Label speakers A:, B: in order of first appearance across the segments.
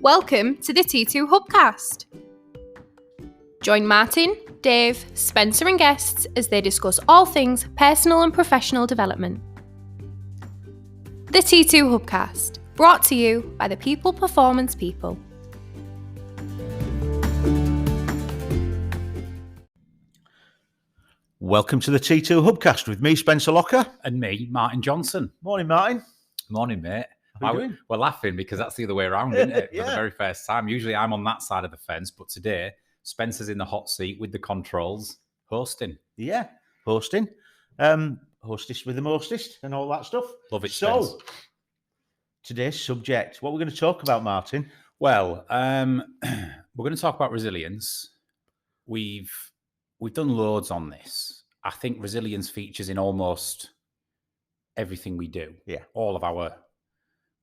A: Welcome to the T2 Hubcast. Join Martin, Dave, Spencer and guests as they discuss all things personal and professional development. The T2 Hubcast, brought to you by the People Performance People.
B: Welcome to the T2 Hubcast with me, Spencer Locker.
C: And me, Martin Johnson.
B: Morning, Martin.
C: Morning, mate.
B: How you doing?
C: We're laughing because that's the other way around, isn't it?
B: Yeah.
C: For the very first time. Usually I'm on that side of the fence, but today Spencer's in the hot seat with the controls, hosting.
B: Yeah, hosting. Hostess with the mostest and all that stuff.
C: Love it,
B: So,
C: Spence.
B: today's subject, what we're going to talk about, Martin?
C: Well, we're going to talk about resilience. We've done loads on this. I think resilience features in almost everything we do.
B: Yeah.
C: All of our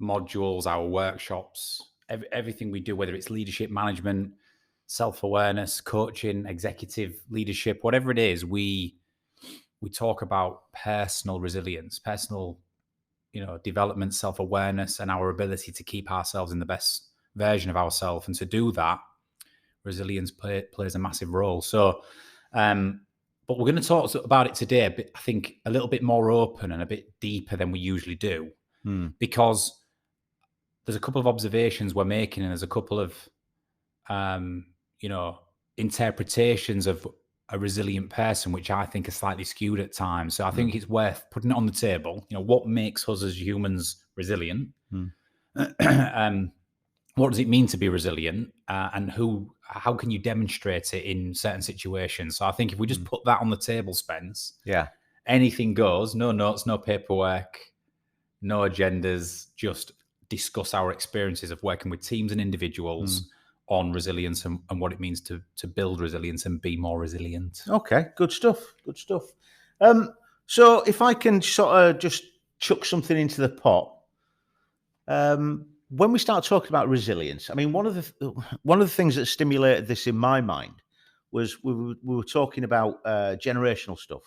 C: modules, our workshops, everything we do, whether it's leadership management, self-awareness, coaching, executive leadership, whatever it is, we talk about personal resilience, personal, development, self-awareness, and our ability to keep ourselves in the best version of ourselves. And to do that, resilience plays a massive role. So, but we're going to talk about it today, but I think a little bit more open and a bit deeper than we usually do, because there's a couple of observations we're making, and there's a couple of, interpretations of a resilient person, which I think are slightly skewed at times. So I think it's worth putting it on the table. What makes us as humans resilient? What does it mean to be resilient? And how can you demonstrate it in certain situations? So I think if we just put that on the table, Spence, anything goes, no notes, no paperwork, no agendas, just discuss our experiences of working with teams and individuals on resilience and what it means to build resilience and be more resilient.
B: Okay, good stuff. So if I can sort of just chuck something into the pot, when we start talking about resilience, I mean, one of the things that stimulated this in my mind was we were talking about generational stuff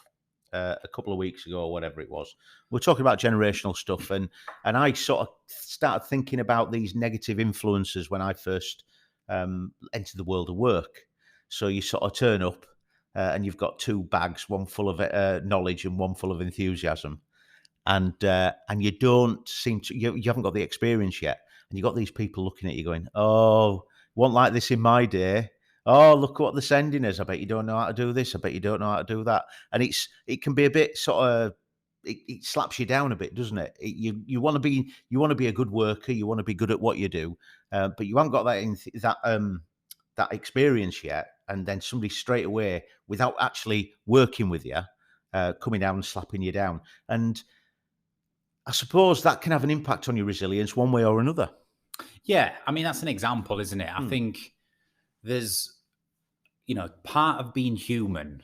B: a couple of weeks ago or whatever it was. We were talking about generational stuff, and I sort of started thinking about these negative influences when I first entered the world of work. So you sort of turn up and you've got two bags, one full of knowledge and one full of enthusiasm, and you don't seem to you haven't got the experience yet. And you got these people looking at you going, "Oh, wasn't like this in my day. Oh, look what they're sending us. I bet you don't know how to do this. I bet you don't know how to do that." And it can be a bit sort of it slaps you down a bit, doesn't it? You want to be a good worker. You want to be good at what you do, but you haven't got that experience yet. And then somebody straight away, without actually working with you, coming down and slapping you down. And I suppose that can have an impact on your resilience one way or another.
C: Yeah, I mean, that's an example, isn't it? I think there's, part of being human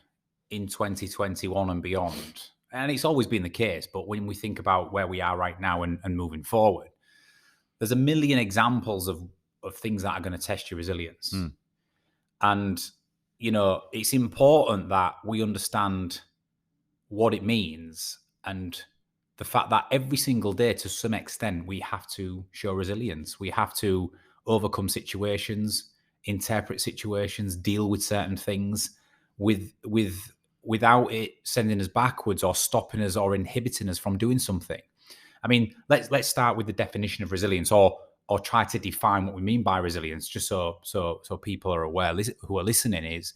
C: in 2021 and beyond, and it's always been the case, but when we think about where we are right now and moving forward, there's a million examples of things that are going to test your resilience. And, it's important that we understand what it means, and the fact that every single day, to some extent, we have to show resilience. We have to overcome situations, interpret situations, deal with certain things without it sending us backwards or stopping us or inhibiting us from doing something. I mean, let's start with the definition of resilience, or try to define what we mean by resilience, just so people are aware who are listening. Is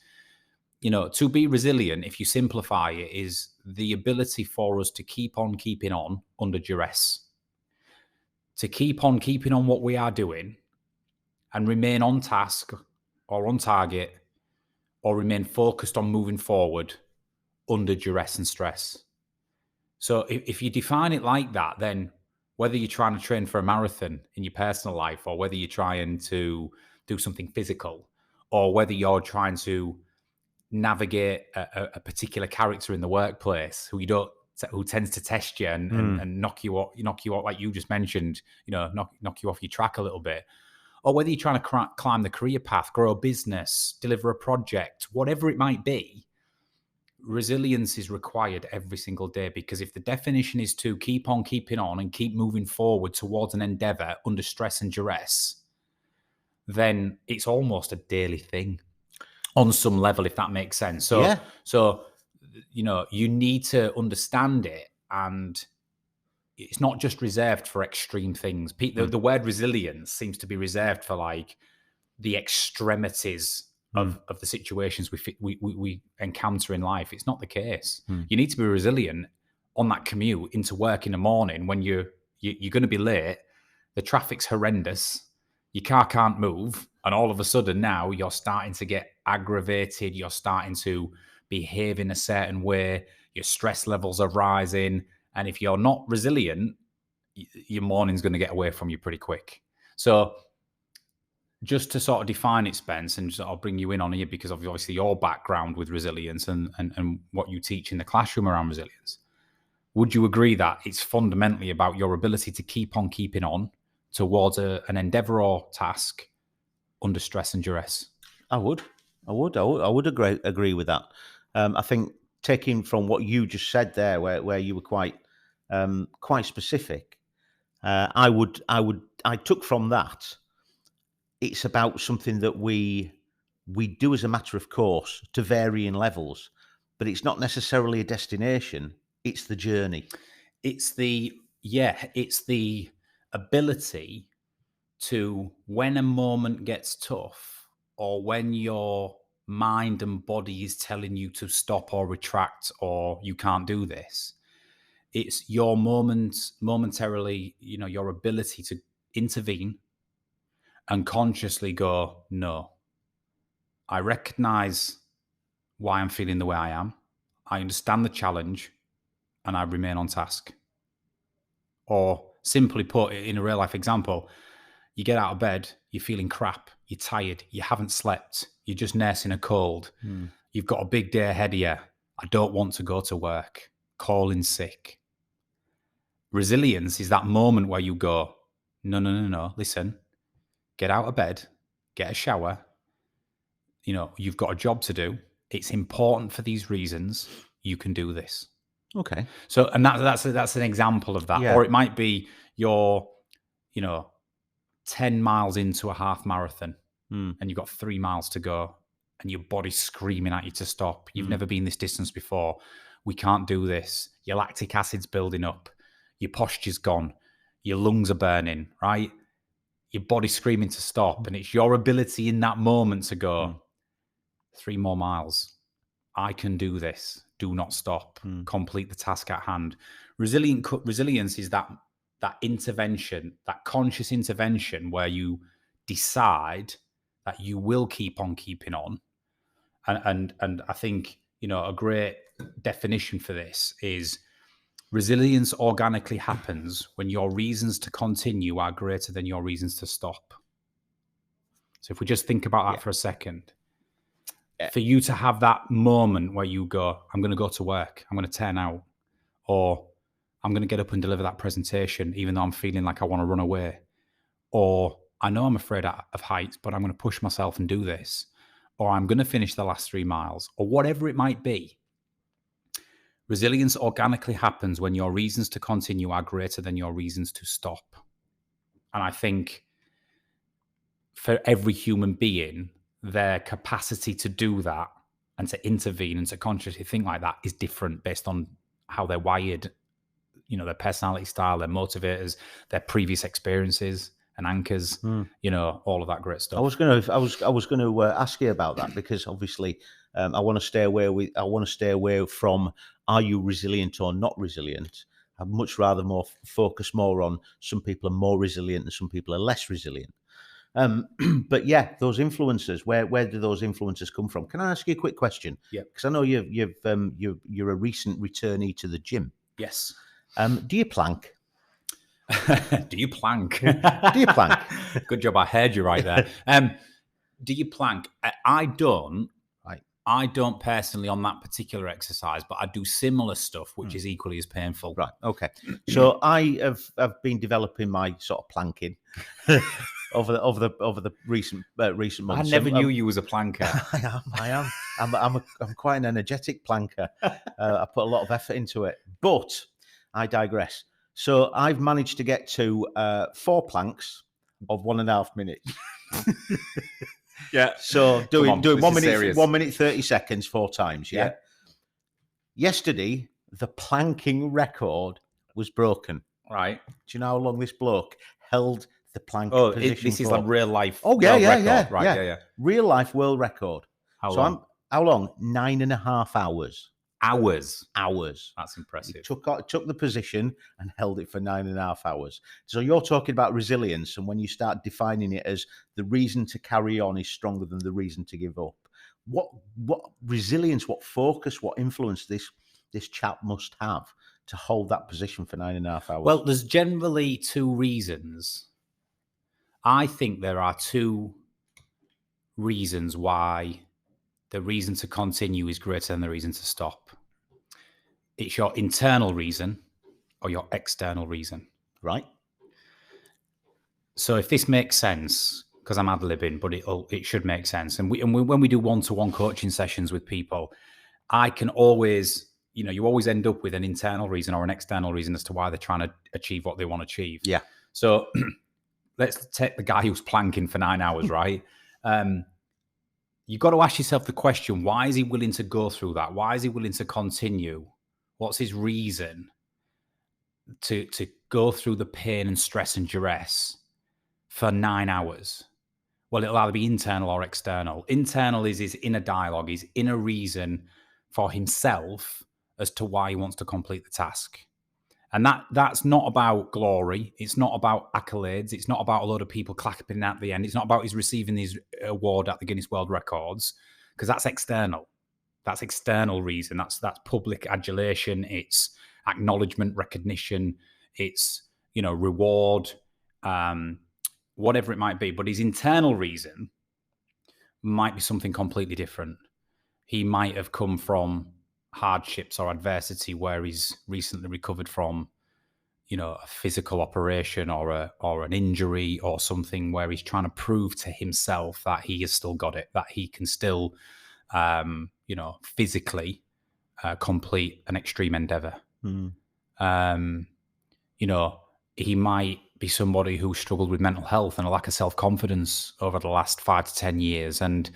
C: to be resilient, if you simplify it, is the ability for us to keep on keeping on under duress, to keep on keeping on what we are doing and remain on task or on target, or remain focused on moving forward under duress and stress. So if you define it like that, then whether you're trying to train for a marathon in your personal life, or whether you're trying to do something physical, or whether you're trying to navigate a particular character in the workplace who tends to test you and knock you out, like you just mentioned, knock you off your track a little bit, or whether you're trying to climb the career path, grow a business, deliver a project, whatever it might be, resilience is required every single day. Because if the definition is to keep on keeping on and keep moving forward towards an endeavour under stress and duress, then it's almost a daily thing on some level, if that makes sense. So,
B: Yeah.
C: so you need to understand it, and it's not just reserved for extreme things. The word resilience seems to be reserved for like the extremities of the situations we encounter in life. It's not the case. You need to be resilient on that commute into work in the morning when you're going to be late. The traffic's horrendous. Your car can't move, and all of a sudden now you're starting to get aggravated. You're starting to behave in a certain way. Your stress levels are rising, and if you're not resilient, your morning's going to get away from you pretty quick. So just to sort of define it, Spence, and I'll bring you in on here because of obviously your background with resilience and what you teach in the classroom around resilience. Would you agree that it's fundamentally about your ability to keep on keeping on towards an endeavour or task under stress and duress?
B: I would agree with that. I think taking from what you just said there, where you were quite specific, I took from that. It's about something that we do as a matter of course to varying levels, but it's not necessarily a destination. It's the journey.
C: It's the ability to, when a moment gets tough, or when your mind and body is telling you to stop or retract or you can't do this, it's your momentarily, your ability to intervene and consciously go, no, I recognize why I'm feeling the way I am. I understand the challenge and I remain on task. Or simply put, in a real life example, you get out of bed, you're feeling crap, you're tired, you haven't slept, you're just nursing a cold, you've got a big day ahead of you. I don't want to go to work, calling sick. Resilience is that moment where you go, no, listen, get out of bed, get a shower. You've got a job to do. It's important for these reasons. You can do this.
B: Okay.
C: So, and that's an example of that.
B: Yeah.
C: Or it might be you're, 10 miles into a half marathon and you've got 3 miles to go and your body's screaming at you to stop. You've never been this distance before. We can't do this. Your lactic acid's building up. Your posture's gone. Your lungs are burning, right? Your body's screaming to stop. And it's your ability in that moment to go, 3 more miles. I can do this. Do not stop. Complete the task at hand. Resilience is that intervention, that conscious intervention where you decide that you will keep on keeping on. And I think, a great definition for this is resilience organically happens when your reasons to continue are greater than your reasons to stop. So if we just think about that for a second, for you to have that moment where you go, I'm going to go to work, I'm going to turn out, or I'm going to get up and deliver that presentation, even though I'm feeling like I want to run away, or I know I'm afraid of heights, but I'm going to push myself and do this, or I'm going to finish the last 3 miles, or whatever it might be. Resilience organically happens when your reasons to continue are greater than your reasons to stop. And I think for every human being, their capacity to do that and to intervene and to consciously think like that is different based on how they're wired, their personality style, their motivators, their previous experiences and anchors, all of that great stuff.
B: I was going to ask you about that because obviously I want to stay away from are you resilient or not resilient. I'd much rather focus more on some people are more resilient and some people are less resilient. But yeah, those influences, where do those influences come from? Can I ask you a quick question?
C: Yeah.
B: Because I know you're a recent returnee to the gym.
C: Yes.
B: Do you plank?
C: Do you plank?
B: Do you plank?
C: Good job, I heard you right there. Do you plank? I don't.
B: Right.
C: I don't personally on that particular exercise, but I do similar stuff, which is equally as painful.
B: Right. Okay. So I have been developing my sort of planking over the recent months.
C: I never knew you was a planker.
B: I am. I'm quite an energetic planker. I put a lot of effort into it, but I digress. So I've managed to get to 4 planks of 1.5 minutes.
C: Yeah.
B: So doing
C: this
B: 1
C: is
B: minute,
C: serious.
B: 1 minute 30 seconds 4 times. Yeah. Yesterday, the planking record was broken.
C: Right.
B: Do you know how long this bloke held the plank position
C: this is
B: for?
C: like real life.
B: Oh yeah,
C: world
B: yeah,
C: record.
B: yeah,
C: Right. Yeah.
B: Real life world record.
C: How long?
B: How long? 9.5 hours.
C: Hours. That's
B: He
C: impressive.
B: took the position and held it for 9.5 hours. So you're talking about resilience, and when you start defining it as the reason to carry on is stronger than the reason to give up. What resilience, what focus, what influence this chap must have to hold that position for 9.5 hours?
C: Well, there's generally 2 reasons. I think there are 2 reasons why the reason to continue is greater than the reason to stop. It's your internal reason or your external reason.
B: Right.
C: So if this makes sense, because I'm ad-libbing, but it should make sense. And when we do one-to-one coaching sessions with people, I can always, you always end up with an internal reason or an external reason as to why they're trying to achieve what they want to achieve.
B: Yeah.
C: So let's take the guy who's planking for 9 hours, right? You've got to ask yourself the question, why is he willing to go through that? Why is he willing to continue? What's his reason to go through the pain and stress and duress for 9 hours? Well, it'll either be internal or external. Internal is his inner dialogue, his inner reason for himself as to why he wants to complete the task. And that's not about glory. It's not about accolades. It's not about a load of people clapping at the end. It's not about his receiving his award at the Guinness World Records, because that's external. That's external reason. That's public adulation. It's acknowledgement, recognition. It's, reward, whatever it might be. But his internal reason might be something completely different. He might have come from hardships or adversity where he's recently recovered from, a physical operation or an injury or something, where he's trying to prove to himself that he has still got it, that he can still, physically complete an extreme endeavour. He might be somebody who struggled with mental health and a lack of self-confidence over the last 5 to 10 years, and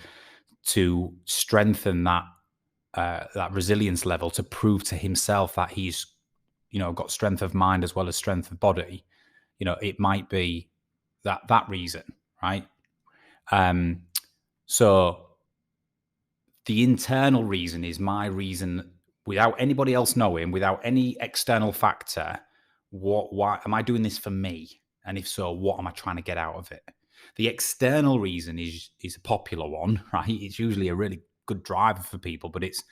C: to strengthen that resilience level, to prove to himself that he's, got strength of mind as well as strength of body. It might be that reason, right? So the internal reason is my reason without anybody else knowing, without any external factor. Why am I doing this for me? And if so, what am I trying to get out of it? The external reason is a popular one, right? It's usually a really good driver for people, but it's,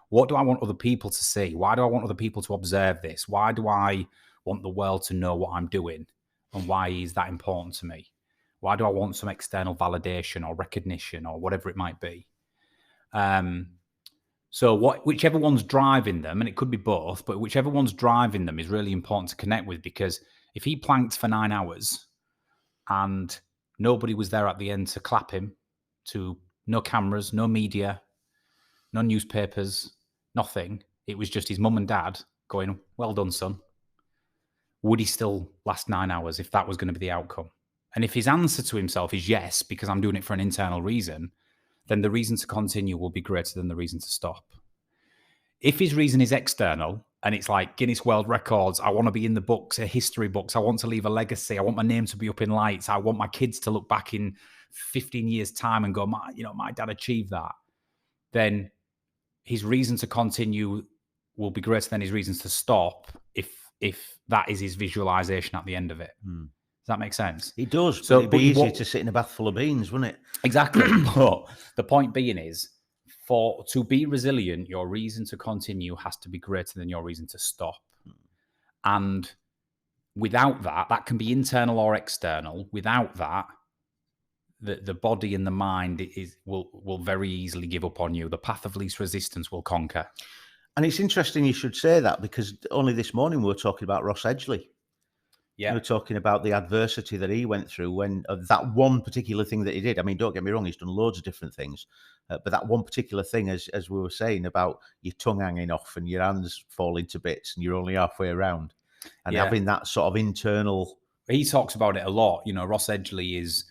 C: what do I want other people to see? Why do I want other people to observe this? Why do I want the world to know what I'm doing? And why is that important to me? Why do I want some external validation or recognition or whatever it might be? So whichever one's driving them, and it could be both, but whichever one's driving them is really important to connect with, because if he planked for 9 hours and nobody was there at the end to clap him, to no cameras, no media, no newspapers, nothing, it was just his mum and dad going, well done, son, would he still last 9 hours if that was going to be the outcome? And if his answer to himself is yes, because I'm doing it for an internal reason, then the reason to continue will be greater than the reason to stop. If his reason is external, and it's like Guinness World Records, I want to be in the books, history books, I want to leave a legacy, I want my name to be up in lights, I want my kids to look back in 15 years' time and go, my dad achieved that, then his reason to continue will be greater than his reasons to stop if that is his visualization at the end of it. Does that make sense?
B: It does.
C: So
B: It'd be easier to sit in a bath full of beans, wouldn't it?
C: Exactly. But the point being is, to be resilient, your reason to continue has to be greater than your reason to stop. And without that can be internal or external. Without that, the body and the mind will very easily give up on you. The path of least resistance will conquer.
B: And it's interesting you should say that, because only this morning we were talking about Ross Edgley.
C: Yeah.
B: We were talking about the adversity that he went through when that one particular thing that he did. I mean, don't get me wrong, he's done loads of different things. But that one particular thing, as we were saying, about your tongue hanging off and your hands falling to bits and you're only halfway around. And having that sort of internal
C: he talks about it a lot. You know, Ross Edgley is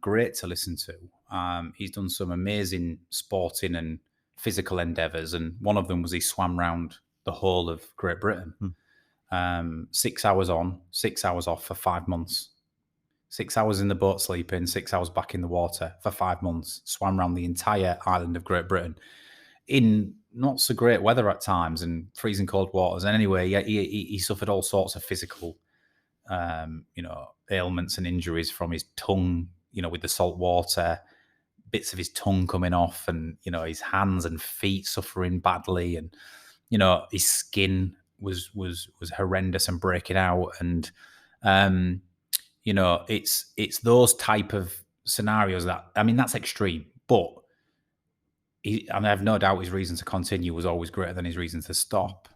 C: great to listen to. He's done some amazing sporting and physical endeavours, and one of them was he swam round the whole of Great Britain. 6 hours on, 6 hours off for 5 months. 6 hours in the boat sleeping, 6 hours back in the water for 5 months. Swam around the entire island of Great Britain in not so great weather at times and freezing cold waters. And anyway, he suffered all sorts of physical, ailments and injuries from his tongue, with the salt water, bits of his tongue coming off, and, his hands and feet suffering badly. And, his skin was horrendous and breaking out. And, it's those type of scenarios that's extreme, but I have no doubt his reason to continue was always greater than his reason to stop.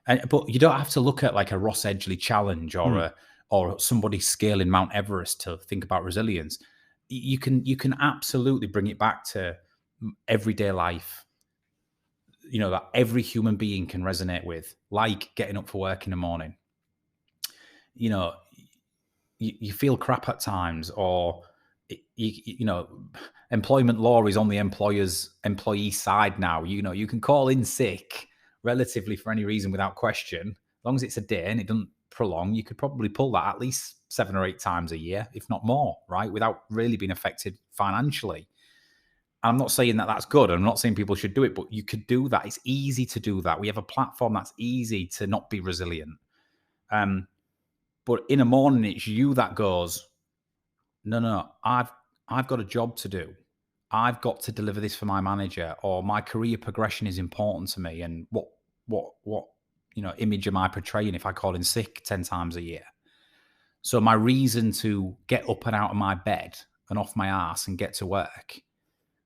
C: But you don't have to look at like a Ross Edgley challenge or somebody scaling Mount Everest to think about resilience. You can absolutely bring it back to everyday life, that every human being can resonate with, like getting up for work in the morning. You feel crap at times, or employment law is on the employee side now. You can call in sick relatively for any reason without question, as long as it's a day and it doesn't prolong. You could probably pull that at least 7 or 8 times a year, if not more, right, without really being affected financially. I'm not saying that that's good. I'm not saying people should do it, but you could do that. It's easy to do that. We have a platform that's easy to not be resilient. But in the morning, it's you that goes, no, I've got a job to do. I've got to deliver this for my manager, or my career progression is important to me. And what image am I portraying if I call in sick 10 times a year? So my reason to get up and out of my bed and off my ass and get to work,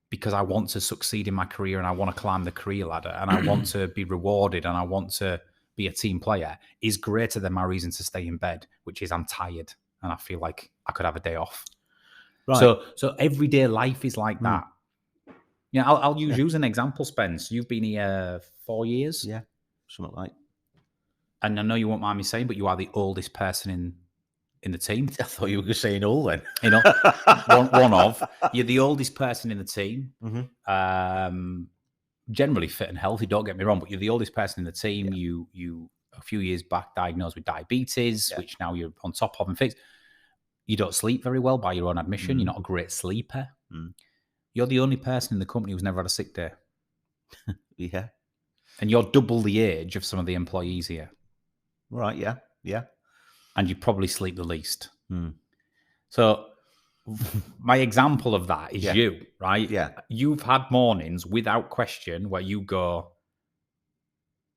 C: because I want to succeed in my career and I want to climb the career ladder and I want to be rewarded and I want to be a team player, is greater than my reason to stay in bed, which is I'm tired and I feel like I could have a day off. Right. So everyday life is like that. Yeah, I'll use you as an example, Spence. You've been here 4 years.
B: Yeah, something like.
C: And I know you won't mind me saying, but you are the oldest person in the team.
B: I thought you were saying all then.
C: One of. You're the oldest person in the team. Mm-hmm. Generally fit and healthy, don't get me wrong, but you're the oldest person in the team. Yeah. You a few years back diagnosed with diabetes, which now you're on top of and fixed. You don't sleep very well by your own admission. You're not a great sleeper. You're the only person in the company who's never had a sick day.
B: Yeah.
C: And you're double the age of some of the employees here.
B: Right, yeah.
C: And you probably sleep the least. So my example of that is you, right?
B: Yeah.
C: You've had mornings without question where you go,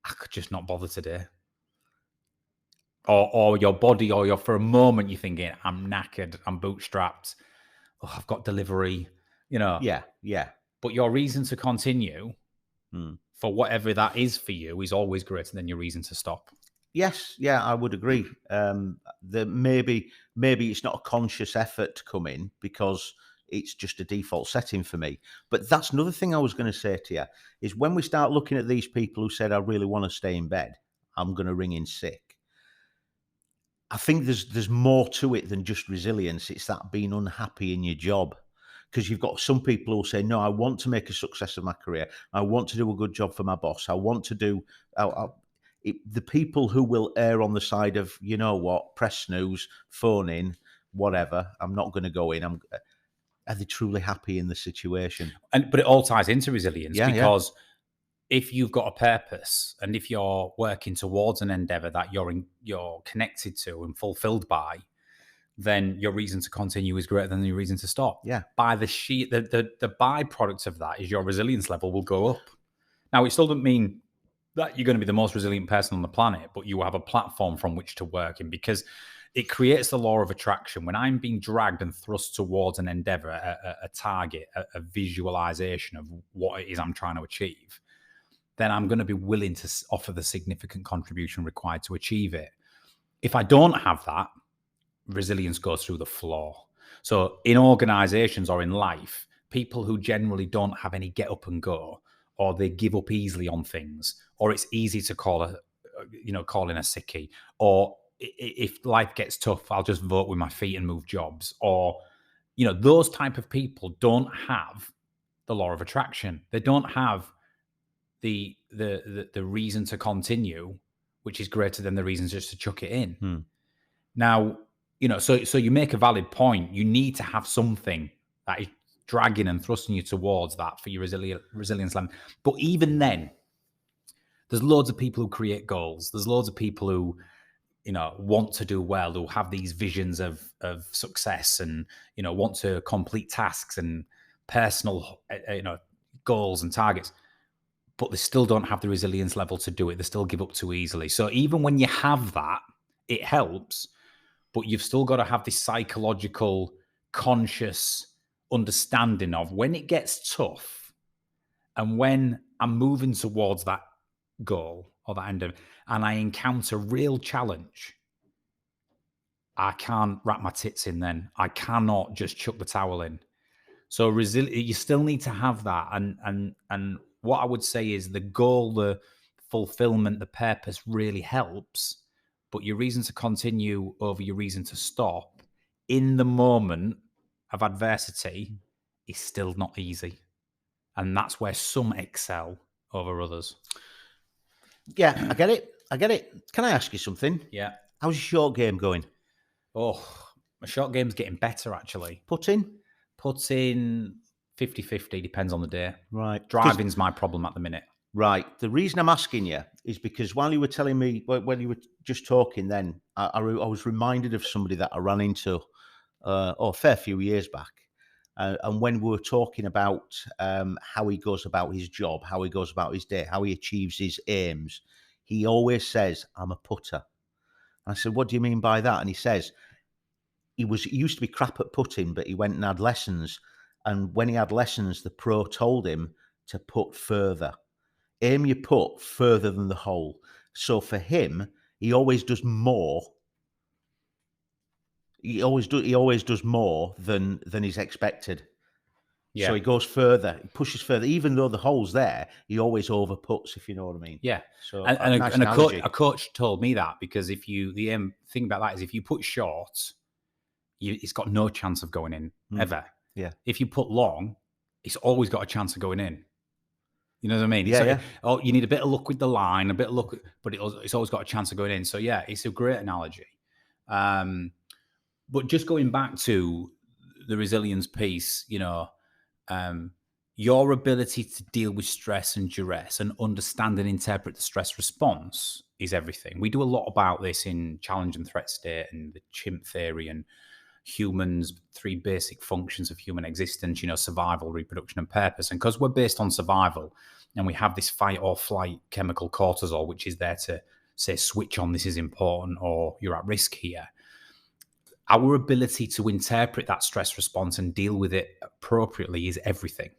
C: I could just not bother today. Or your body, or you're for a moment you're thinking, I'm knackered, I'm bootstrapped, I've got delivery,
B: Yeah.
C: But your reason to continue for whatever that is for you is always greater than your reason to stop.
B: Yes, yeah, I would agree. Maybe it's not a conscious effort to come in because it's just a default setting for me. But that's another thing I was going to say to you, is when we start looking at these people who said, I really want to stay in bed, I'm going to ring in sick. I think there's more to it than just resilience. It's that being unhappy in your job. Because you've got some people who say, no, I want to make a success of my career. I want to do a good job for my boss. I want to do... the people who will err on the side of, you know what, press snooze, phone in, whatever, I'm not going to go in. Are they truly happy in the situation?
C: But it all ties into resilience, because if you've got a purpose and if you're working towards an endeavor that you're connected to and fulfilled by, then your reason to continue is greater than your reason to stop.
B: Yeah.
C: By the byproduct of that is your resilience level will go up. Now, it still doesn't mean that you're going to be the most resilient person on the planet, but you have a platform from which to work in, because it creates the law of attraction. When I'm being dragged and thrust towards an endeavor, a target, a visualization of what it is I'm trying to achieve, then I'm going to be willing to offer the significant contribution required to achieve it. If I don't have that, resilience goes through the floor. So in organizations or in life, people who generally don't have any get up and go, or they give up easily on things, or it's easy to call in a sickie, or if life gets tough, I'll just vote with my feet and move jobs. Or, those type of people don't have the law of attraction. They don't have the reason to continue, which is greater than the reason just to chuck it in. Now, so you make a valid point. You need to have something that is dragging and thrusting you towards that for your resilience level. But even then, there's loads of people who create goals. There's loads of people who, want to do well, who have these visions of success and, want to complete tasks and personal, goals and targets, but they still don't have the resilience level to do it. They still give up too easily. So even when you have that, it helps, but you've still got to have this psychological, conscious understanding of when it gets tough and when I'm moving towards that goal or that end of, and I encounter real challenge, I can't wrap my tits in then. I cannot just chuck the towel in. So you still need to have that. And what I would say is the goal, the fulfillment, the purpose really helps, but your reason to continue over your reason to stop in the moment of adversity is still not easy. And that's where some excel over others.
B: Yeah, I get it. Can I ask you something?
C: Yeah.
B: How's your short game going?
C: Oh, my short game's getting better, actually.
B: Putting
C: 50-50, depends on the day.
B: Right.
C: Driving's my problem at the minute.
B: Right. The reason I'm asking you is because while you were telling me, when you were just talking then, I was reminded of somebody that I ran into a fair few years back. And when we were talking about how he goes about his job, how he goes about his day, how he achieves his aims, he always says, I'm a putter. And I said, what do you mean by that? And he says, he used to be crap at putting, but he went and had lessons. And when he had lessons, the pro told him to putt further. Aim your putt further than the hole. So for him, he always does more. He always does more than is expected. Yeah. So he goes further, he pushes further, even though the hole's there. He always over puts, if you know what I mean.
C: Yeah.
B: So
C: a coach told me that, because the thing about that is if you put short, it's got no chance of going in ever.
B: Yeah.
C: If you put long, it's always got a chance of going in. You know what I mean?
B: Yeah.
C: Oh, you need a bit of luck with the line, a bit of luck, but it's always got a chance of going in. So yeah, it's a great analogy. But just going back to the resilience piece, your ability to deal with stress and duress and understand and interpret the stress response is everything. We do a lot about this in challenge and threat state and the chimp theory and humans, 3 basic functions of human existence, survival, reproduction, and purpose. And because we're based on survival and we have this fight or flight chemical cortisol, which is there to say, switch on, this is important, or you're at risk here. Our ability to interpret that stress response and deal with it appropriately is everything.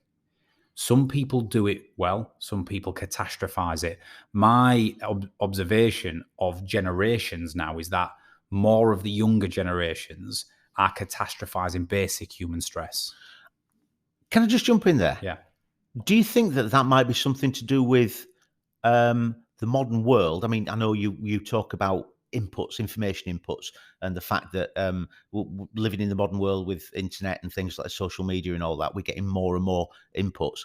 C: Some people do it well. Some people catastrophize it. My observation of generations now is that more of the younger generations are catastrophizing basic human stress.
B: Can I just jump in there?
C: Yeah.
B: Do you think that might be something to do with the modern world? I mean, I know you talk about information inputs, and the fact that living in the modern world with internet and things like social media and all that, we're getting more and more inputs.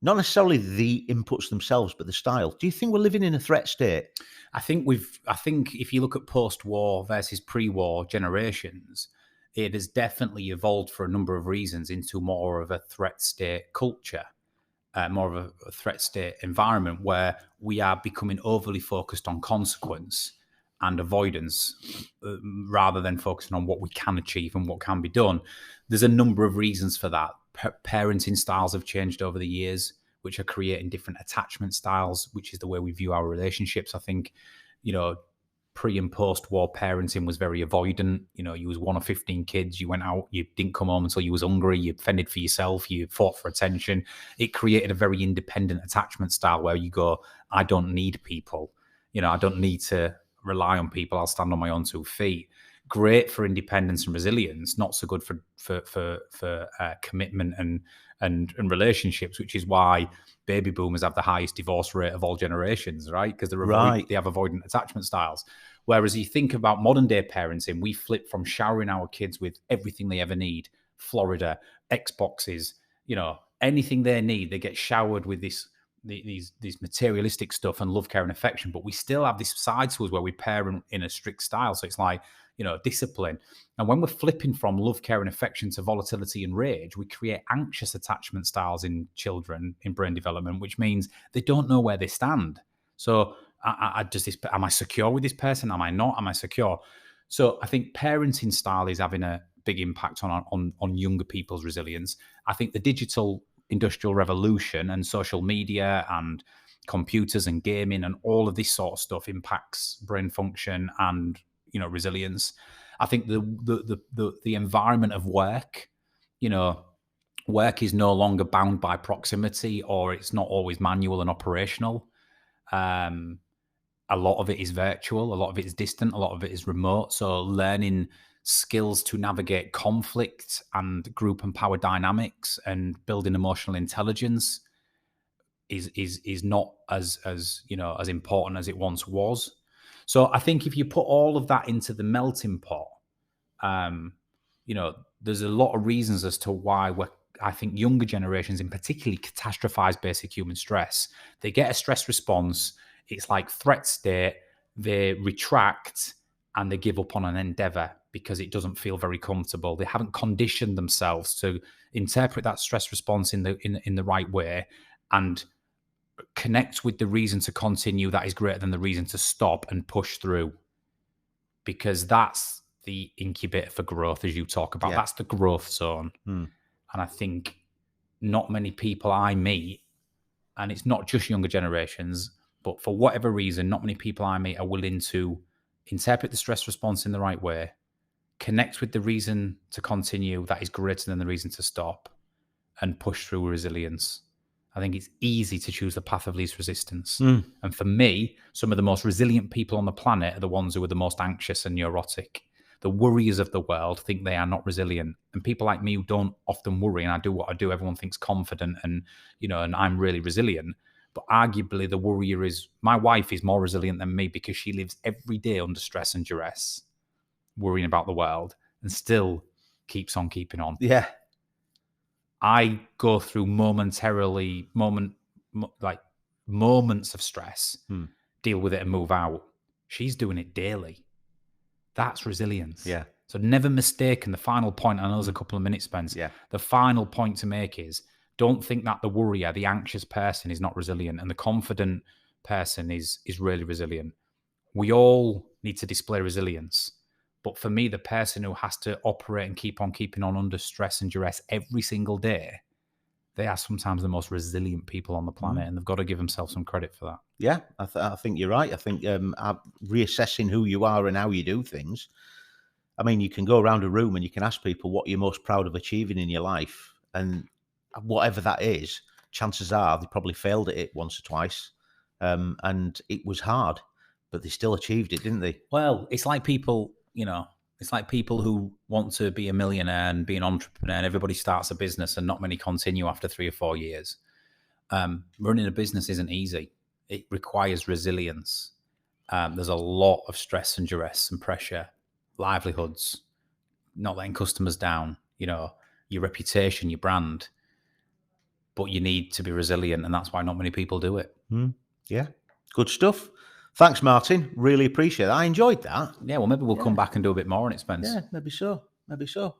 B: Not necessarily the inputs themselves, but the style. Do you think we're living in a threat state?
C: I think if you look at post-war versus pre-war generations, it has definitely evolved for a number of reasons into more of a threat state culture. More of a threat state environment where we are becoming overly focused on consequence and avoidance rather than focusing on what we can achieve and what can be done. There's a number of reasons for that. Parenting styles have changed over the years, which are creating different attachment styles, which is the way we view our relationships. I think, pre and post-war parenting was very avoidant. You was one of 15 kids. You went out, you didn't come home until you was hungry. You fended for yourself. You fought for attention. It created a very independent attachment style where you go, I don't need people. I don't need to rely on people. I'll stand on my own 2 feet. Great for independence and resilience, not so good for commitment and relationships, which is why baby boomers have the highest divorce rate of all generations, right? Because they have avoidant attachment styles. Whereas you think about modern day parenting, we flip from showering our kids with everything they ever need, Florida, Xboxes, anything they need, they get showered with these materialistic stuff and love, care, and affection. But we still have this side to us where we parent in a strict style. So it's like, discipline. And when we're flipping from love, care, and affection to volatility and rage, we create anxious attachment styles in children in brain development, which means they don't know where they stand. So am I secure with this person? Am I not? Am I secure? So I think parenting style is having a big impact on younger people's resilience. I think the digital industrial revolution and social media and computers and gaming and all of this sort of stuff impacts brain function and resilience. I think the environment of work, work is no longer bound by proximity, or it's not always manual and operational. A lot of it is virtual, a lot of it is distant, a lot of it is remote. So learning skills to navigate conflict and group and power dynamics and building emotional intelligence is not as important as it once was. So I think if you put all of that into the melting pot, there's a lot of reasons as to why I think younger generations in particularly catastrophize basic human stress. They get a stress response. It's like threat state. They retract and they give up on an endeavour because it doesn't feel very comfortable. They haven't conditioned themselves to interpret that stress response in the right way and connect with the reason to continue that is greater than the reason to stop and push through, because that's the incubator for growth, as you talk about. That's the growth zone. And I think not many people I meet, and it's not just younger generations, but for whatever reason, not many people I meet are willing to interpret the stress response in the right way, connect with the reason to continue that is greater than the reason to stop, and push through resilience. I think it's easy to choose the path of least resistance. And for me, some of the most resilient people on the planet are the ones who are the most anxious and neurotic. The worriers of the world think they are not resilient. And people like me who don't often worry, and I do what I do, everyone thinks confident and I'm really resilient. But arguably the worrier is, my wife is more resilient than me because she lives every day under stress and duress, worrying about the world, and still keeps on keeping on.
B: Yeah.
C: I go through moments of stress, deal with it and move out. She's doing it daily. That's resilience.
B: Yeah.
C: So never mistaken the final point. I know there's a couple of minutes, Spence.
B: Yeah.
C: The final point to make is, don't think that the worrier, the anxious person is not resilient, and the confident person is really resilient. We all need to display resilience. But for me, the person who has to operate and keep on keeping on under stress and duress every single day, they are sometimes the most resilient people on the planet, and they've got to give themselves some credit for that.
B: Yeah, I think you're right. I think reassessing who you are and how you do things. I mean, you can go around a room and you can ask people what you're most proud of achieving in your life. And whatever that is, chances are they probably failed at it once or twice. And it was hard, but they still achieved it, didn't they?
C: Well, it's like people, it's like people who want to be a millionaire and be an entrepreneur, and everybody starts a business and not many continue after 3 or 4 years. Running a business isn't easy. It requires resilience. There's a lot of stress and duress and pressure, livelihoods, not letting customers down, your reputation, your brand. But you need to be resilient, and that's why not many people do it.
B: Yeah, good stuff. Thanks, Martin. Really appreciate it. I enjoyed that.
C: Yeah, well, maybe we'll come back and do a bit more on it, Spence.
B: Yeah, maybe so.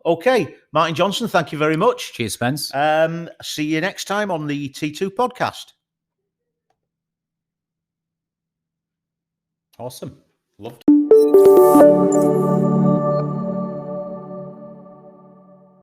B: Okay, Martin Johnson, thank you very much.
C: Cheers, Spence.
B: See you next time on the T2 podcast.
C: Awesome.